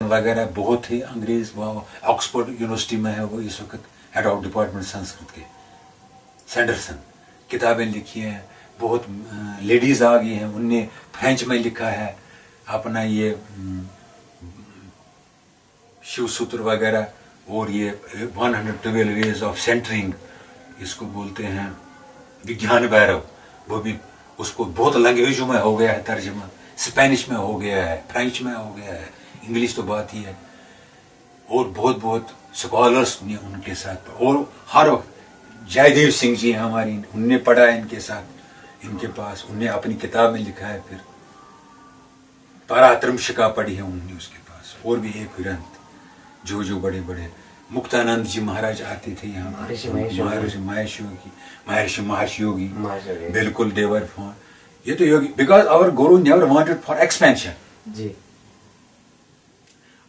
वगैरह बहुत थे अंग्रेज, वो ऑक्सफोर्ड यूनिवर्सिटी में है वो इस वक्त हेड ऑफ डिपार्टमेंट संस्कृत के, सैंडरसन। किताबें लिखी हैं, बहुत लेडीज आ गई हैं, उनने फ्रेंच में लिखा है अपना ये शिव सूत्र वगैरह, और ये 112 वेज ऑफ सेंटरिंग, इसको बोलते हैं विज्ञान भैरव, वो भी उसको बहुत लैंग्वेजों में हो गया है तर्जमा, स्पेनिश में हो गया है, फ्रेंच में हो गया है, इंग्लिश तो बात ही है। और बहुत बहुत स्कॉलर्स ने उनके साथ, और हर जयदेव सिंह जी हैं हमारी, उनने पढ़ा है इनके साथ, इनके पास, उनने अपनी किताब में लिखा है। फिर परात्रमशिका पढ़ी है उन्होंने उसके पास, और भी एक ग्रंथ जो बड़े बड़े मुक्तानंद जी महाराज आते थे यहाँ, महर्षि महर्षि योगी, बिल्कुल देवर फॉर, ये तो yogi, because our guru never wanted for expansion ji.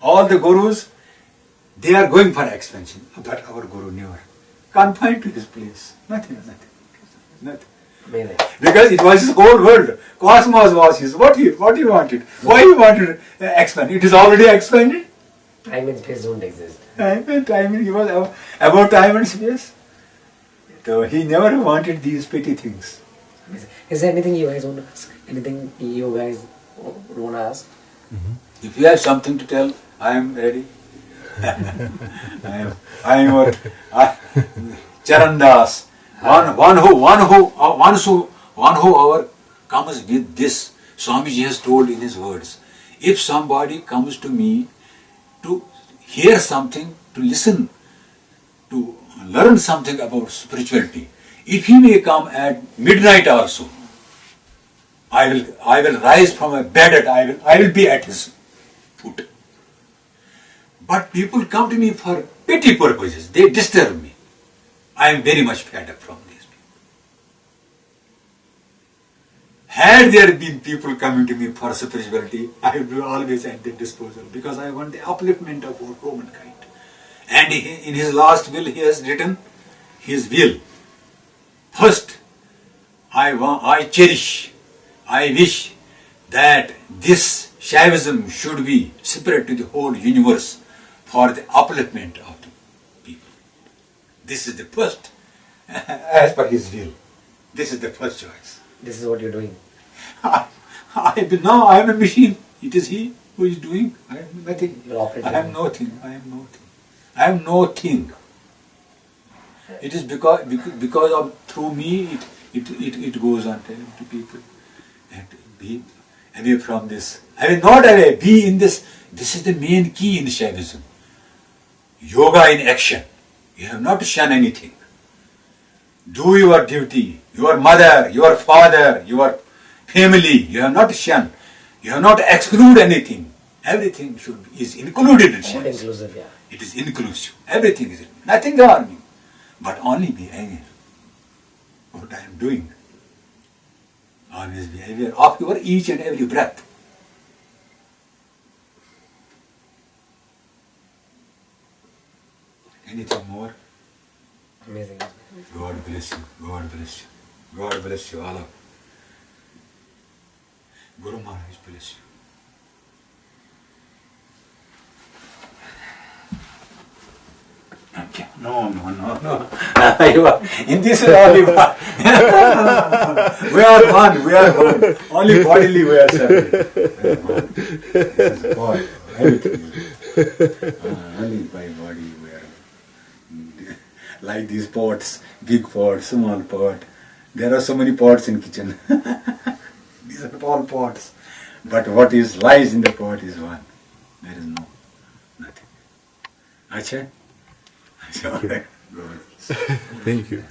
All the gurus they are going for expansion, but our guru never confined to his place, nothing. Because it was his whole world, cosmos was his. What he wanted, why he wanted expand? It is already expanded. Time and space don't exist. Time he was about time and space. So he never wanted these petty things. Is there anything you guys want to ask? Anything you guys want to ask? If you have something to tell, I am ready. I am your Charan Das, one who our comes with this. Swamiji has told in his words, if somebody comes to me to hear something, to listen, to learn something about spirituality, if he may come at midnight also, I will rise from my bed and I will be at his foot. But people come to me for petty purposes. They disturb me. I am very much fed up from these people. Had there been people coming to me for spirituality, I would be always at their disposal, because I want the upliftment of all humankind. And in his last will, he has written his will. First, I cherish, I wish that this Shaivism should be spread to the whole universe, for the upliftment of the people. This is the first, as per his will. This is the first choice. This is what you're doing. I am a machine. It is he who is doing. I am nothing. You're operating. I am nothing. I am nothing. It is because of through me it goes on to people. And be away from this. I will not away. Be in this. This is the main key in Shaivism. Yoga in action. You have not to shun anything. Do your duty. Your mother, your father, your family, you have not to shun. You have not to exclude anything. Everything is included in Shaivism. Inclusive, yeah. It is inclusive. Everything is nothing harming, but only be aware of what I am doing. Always be aware of your each and every breath. Anything more? Amazing. God bless you. God bless you. God bless you all. Guru Maharaj bless you. Okay. No. In this way only one. We are one. Only bodily we are separate. This is God. Everything. Only by body we are. Like these pots, big pot, small pot. There are so many pots in kitchen. These are all pots. But what lies in the pot is one. There is nothing. Acha? Thank you.